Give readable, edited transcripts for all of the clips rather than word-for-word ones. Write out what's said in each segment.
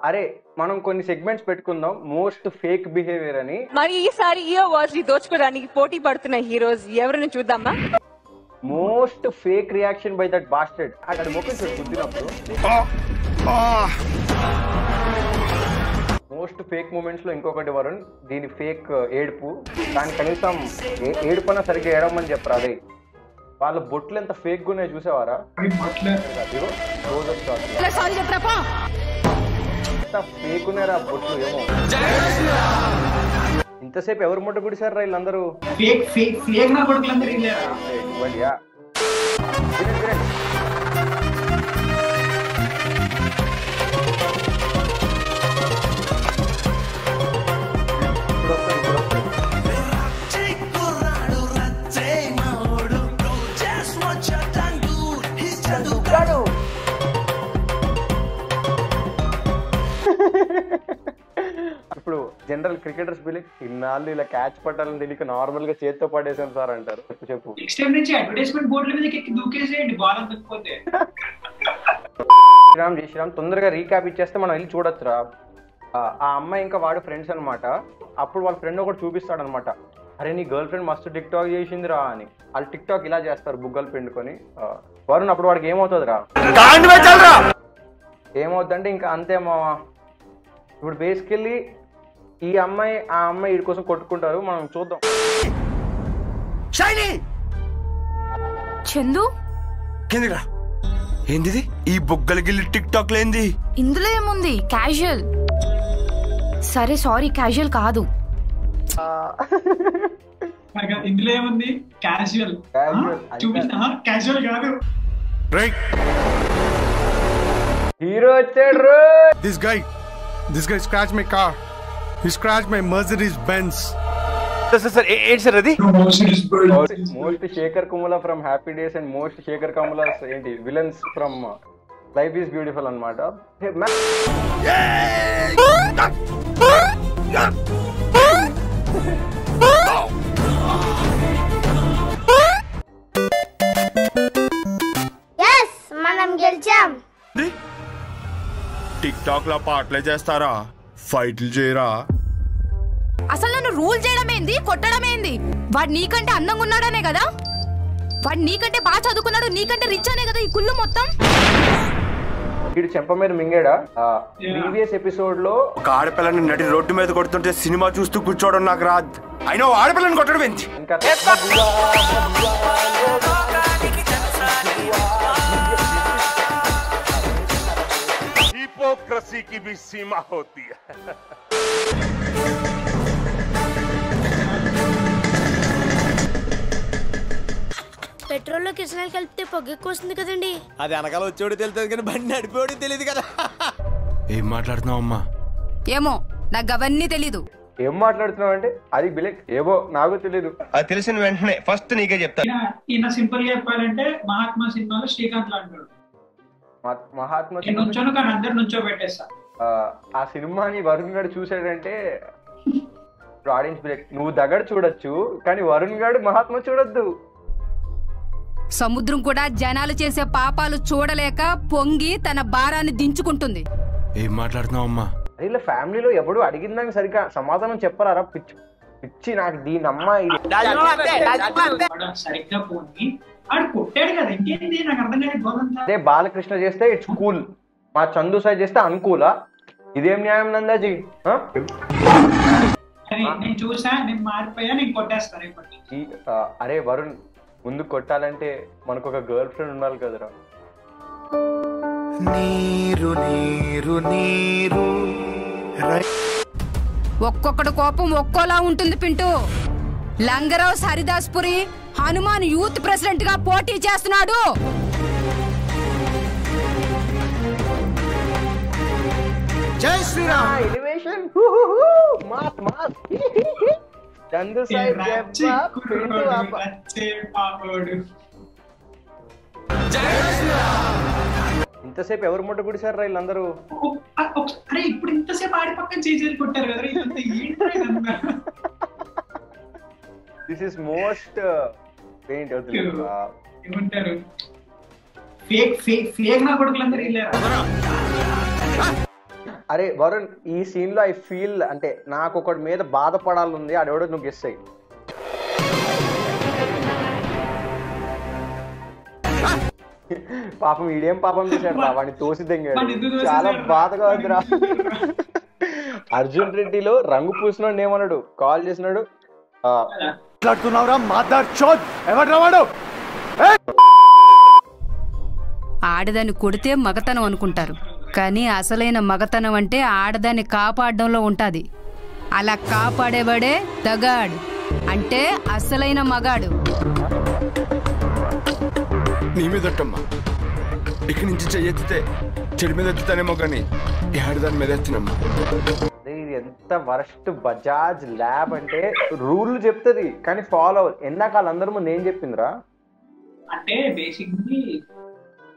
అరే మనం కొన్ని సెగ్మెంట్స్ పెట్టుకుందాం మోస్ట్ ఫేక్ బిహేవియర్ అని. మరి ఈసారి ఈ అవార్డ్స్ ని దోచుకోవడానికి పోటీ పడుతున్న హీరోస్ ఎవరిని చూద్దామా? Most fake reaction by that bastard. అక్కడ మొక్కలు చూద్దినప్పుడు మోస్ట్ ఫేక్ మూమెంట్స్ లో ఇంకొకటి వరుణ్, దీని ఫేక్ ఏడుపు. దాని కనీసం ఏడుపన్నా సరిగ్గా ఏడమని చెప్పరా. అదే వాళ్ళ బొట్లు ఎంత ఫేక్ గా ఉన్నాయి చూసేవారా? ఫేక్ ఉన్నారా బొట్లు ఏమో. ఇంతసేపు ఎవరు ముట్ట గుడిసారు రా వీళ్ళందరూ? ఇప్పుడు జనరల్ క్రికెటర్స్ బిలి ఇన్నాళ్ళు ఇలా క్యాచ్ పట్టాలని తెలియక నార్మల్ గా చేత్తో పడేసాను సార్ అంటారు. చెప్పు శ్రీరామ్ తొందరగా రీక్యాప్ ఇచ్చేస్తే మనం వెళ్ళి చూడొచ్చురా. ఆ అమ్మాయి ఇంకా వాడు ఫ్రెండ్స్ అనమాట. అప్పుడు వాళ్ళ ఫ్రెండ్ ఒకటి చూపిస్తాడు అనమాట, అరే నీ గర్ల్ ఫ్రెండ్ మస్తు టిక్ టాక్ చేసిందిరా అని. వాళ్ళు టిక్ టాక్ ఇలా చేస్తారు బుగ్గలు పిండుకొని. వరుణ్ అప్పుడు వాడికి ఏమవుతుందిరా? ఏమవుతుందంటే ఇంకా అంతే మావా. ఇప్పుడు బేసికల్లీ ఈ అమ్మాయి ఆ అమ్మాయి వీడి కోసం కొట్టుకుంటారు. మనం చూద్దాం. చందు ఏంది ఈ బుగ్గలకి టిక్ టాక్ లేంది? ఇందులో ఏముంది? క్యాజువల్. సరే సారీ, క్యాజువల్ కాదు. ఇందులో ఏముంది? క్యాజువల్. క్యాజువల్ కాదు. హీరో వచ్చాడు. This guy scratched my car. He scratched my Mercedes Benz. Sir, ఏంటి సార్ అది? Most Shekhar Kammula from happy days and most Shekhar Kammula ఏంటి villains from life is beautiful అన్నమాట. మనం గెలిచాం. టిక్ టాక్ లో పాటలే చేస్తారా, ఫైట్లు చేయరా? అసలు నన్ను రూల్ చేయడం ఏంది, కొట్టడం ఏంది? వాడు నీకంటే అందంగా ఉన్నాడనే కదా, వాడు నీకంటే బాగా చదువుకున్నాడు, నీకంటే రిచ్ అనే కదా ఈ కుళ్ళు మొత్తం. వీడు చెంప మీద మింగాడా? ప్రీవియస్ ఎపిసోడ్ లో ఒక ఆడపిల్లని నడి రోడ్డు మీద కొడుతుంటే సినిమా చూస్తూ కూర్చోవడం నాకు రాదు. అయినా ఆడపిల్లని కొట్టడం ఏంటి? ఇంకా हिपोक्रेसी की भी सीमा होती है. పెట్రోల్ లో కిరసనాయిల్ కలిపితే పొగెక్కువ వస్తుంది కదండి. అది వెనకాల వచ్చేవాడు తెలుస్తుంది కానీ బండి నడిపేవాడు తెలియదు కదా. ఏం మాట్లాడుతున్నావు అమ్మా? ఏమో నాకు అవన్నీ తెలీదు. ఏం మాట్లాడుతున్నావు అంటే అది బిలెక్ ఏవో నాకు తెలీదు. అది తెలిసిన వెంటనే ఫస్ట్ నీకే చెప్తా. ఈయన సింపుల్ గా చెప్పాలంటే మహాత్మా సినిమాలో శ్రీకాంత్ లాంటి మహాత్మా నుంచోను కానీ అందరు నుంచో పెట్టేస్తా. ఆ సినిమాని వరుణ్ గారు చూసాడంటే ఆడియన్స్ బిలెక్ నువ్వు దగ్గర చూడొచ్చు కానీ వరుణ్ గారు మహాత్మా చూడొద్దు. సముద్రం కూడా జనాలు చేసే పాపాలు చూడలేక పొంగి తన భారాన్ని దించుకుంటుంది. ఏం మాట్లాడుతున్నావు అమ్మా? ఇలా ఫ్యామిలీలో ఎప్పుడు అడిగిన దానికి సరిగ్గా సమాధానం చెప్పరారా? పిచ్చి పిచ్చి నాకు దీని అమ్మాయి సరిగ్గా పోయి ఆడు కొట్టాడు కదా, ఇంకేంది నాకు అర్థం కాదు. అదే బాలకృష్ణ చేస్తే ఇట్స్ కూల్, మా చందు సాయి చేస్తే అనుకూలా? ఇదేం న్యాయం నందాజీ? నేను చూసా, నేను మారిపోయా, నేను కొట్టేస్తాను రేపటి. అరే వరుణ్ ముందు కొట్టాలంటే మనకు ఒక గర్ల్ ఫ్రెండ్ ఉండాలి కదరా. నీరు నీరు నీరు. ఒక్కొక్కడు కోపం ఒక్కోలా ఉంటుంది పింటూ. లంగరావు హరిదాస్పురి హనుమాన్ యూత్ ప్రెసిడెంట్ గా పోటీ చేస్తున్నాడు. జై Shriram. Elevation mass mass. Chandu Sai ఇంతసేపు ఎవరు ముట్ట గుడిసారు రా వీళ్ళందరూ? అరే ఇప్పుడు ఇంతసేపు ఆడి పక్కన చేసేది కొట్టారు కదా. దిస్ ఇస్ మోస్ట్ ఏమంటారు ఫేక్ ఫేక్ ఫేక్ నా కొడుకులందరూ వెళ్ళారు. అరే వరుణ్, ఈ సీన్ లో ఐ ఫీల్ అంటే నాకు ఒకటి మీద బాధపడాలి అడెవడో నువ్వు గెస్ అయ్యి. పాపం ఈడేం పాపం చేశాడు రా, వాడిని తోసి తెంగాడు. చాలా బాధగా ఉందిరా. అర్జున్ రెడ్డిలో రంగు పూసినాడు ఏమన్నాడు, కాల్ చేసినాడు. ఆడదాన్ని కొడితే మగతనం అనుకుంటారు, కానీ అసలైన మగతనం అంటే ఆడదాన్ని కాపాడడంలో ఉంటుంది. అలా కాపాడేవాడే దగాడు, అంటే అసలైన మగాడు. నీ మీద ఇక్కడి నుంచి చెయ్యెత్తితే చెడు మీద ఎత్తుతానేమో కానీ ఆడదాని మీద ఎత్తినమ్మా. ఇది ఎంత వరస్ట్ బజాజ్ ల్యాబ్ అంటే రూల్ చెప్తుంది కానీ ఫాలో అవ్వదు. ఎందాక వాళ్ళందరూ ముందు ఏం చెప్పిందిరా అంటే బేసిక్లీ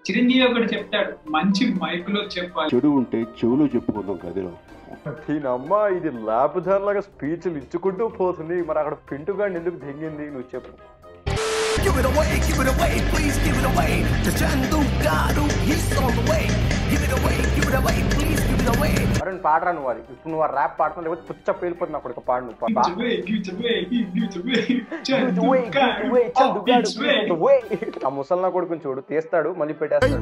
చిరంజీవి ఒకటి చెప్తాడు, మంచి మైకులో చెప్పాలి, చెడు ఉంటే చెవులో చెప్పుకుందాం గదిలో. దీనమ్మ ఇది ల్యాబ్ ధరలాగా స్పీచ్లు ఇచ్చుకుంటూ పోతుంది. మరి అక్కడ పింటుగా ఎందుకు దిగింది నువ్వు చెప్పు. అరుణ్ పాడరా నువ్వు, అది ఇప్పుడు నువ్వు ర్యాప్ పాడుతున్నావు లేకపోతే పుచ్చ పేలిపోతుంది అక్కడ పాడు నువ్వు. ఆ ముసల్నా కొడుకుని చూడు, తీస్తాడు మళ్ళీ పెట్టేస్తాడు.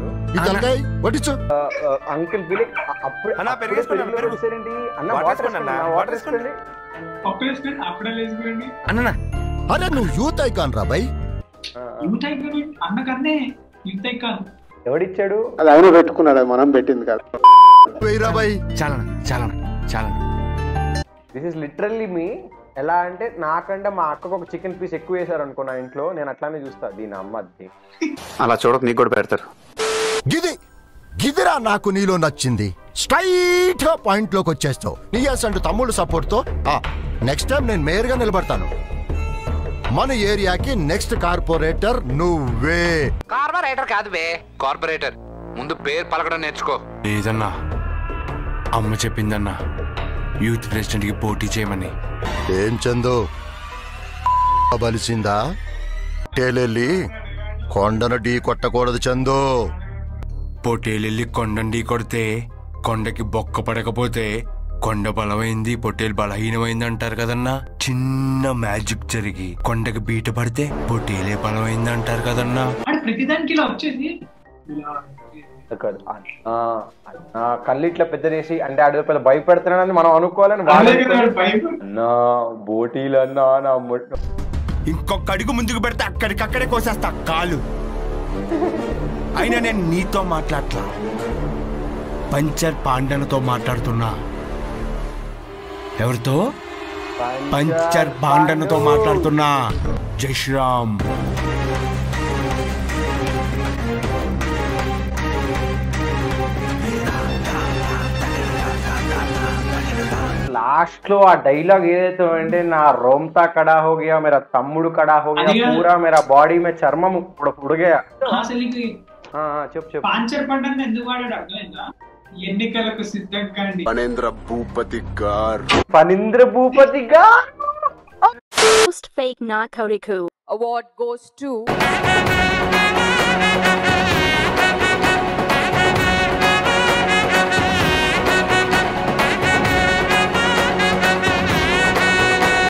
అంకిల్ బిలి అప్పుడు అన్న వాటర్ వేసుకోండి అరే నువ్వు యూత్ ఐకాన్ రా బై. యూత్ ఐకాన్ అన్నకన్నే యూత్ ఐకాన్ ఎవడిచ్చాడు? అది ఆయన పెట్టుకున్నాడు, మనం పెట్టింది కదా. This is literally me. ఎలా అంటే నాకంటే మా అక్కకు ఒక చికెన్ పీస్ ఎక్కువ వేసారు అనుకో నా ఇంట్లో, నేను అట్లానే చూస్తా. దీని అమ్మది అలా చూడక నీకు కూడా పెడతారు. గిదిరా నాకు నీలో నచ్చింది. స్ట్రైట్ గా పాయింట్ లోకి వచ్చేస్తావు. నీయస్ అంటూ తమ్ముడు సపోర్ట్ తో నెక్స్ట్ టైం నేను మేయర్ గా నిలబడతాను. మన ఏరియాకి నెక్స్ట్ కార్పొరేటర్ నువ్వే. కార్పొరేటర్ కాదు బే, కార్పొరేటర్. ముందు పేరు పలకడం నేర్చుకో. లేదన్నా, అమ్మ చెప్పిందన్నా యూత్ ప్రెసిడెంట్ కి పోటీ చేయమని. ఏం చందు బలిసిందా? టేలెళ్ళి కొండను ఢీ కొట్టకూడదు చందు. పొట్టేలెళ్ళి కొండను ఢీ కొడితే కొండకి బొక్క పడకపోతే కొండ బలమైంది, పొట్టేలు బలహీనమైంది అంటారు కదన్నా. చిన్న మ్యాజిక్ జరిగి కొండకి బీట పడితే పొట్టేలే బలమైంది అంటారు కదన్నా. ప్రతిదానికి ఇలా వచ్చేసి కళ్ళు ఇట్లా పెద్దనేసి అంటే ఆడ పెద్ద భయపెడుతున్నాడని మనం అనుకోవాలని నా బోటీలు అన్నా నా ఇంకొక అడుగు ముందుకు పెడితే అక్కడికక్కడే కోసేస్తా కాలు. అయినా నేను నీతో మాట్లాడలా, పంచర్ పాండనతో మాట్లాడుతున్నా. ఎవరితో? పంచర్ పాండనతో మాట్లాడుతున్నా. జై శ్రీరామ్. లాస్ట్ లో ఆ డైలాగ్ ఏదైతే అంటే నా రోమ్తా కడా హో గయా, మేరా తమ్ముడు కడా హో గయా, పూరా మేరా బాడీ మే చర్మం ఉड़ गया. చెప్పు పాంచర్ పంటని ఎందుకు వాడాడు అర్థమైందా? ఎన్నికలకు సిద్ధంగా ఫణీంద్ర భూపతి గారు. ఫణీంద్ర భూపతి గారు. Most fake narcotic award goes to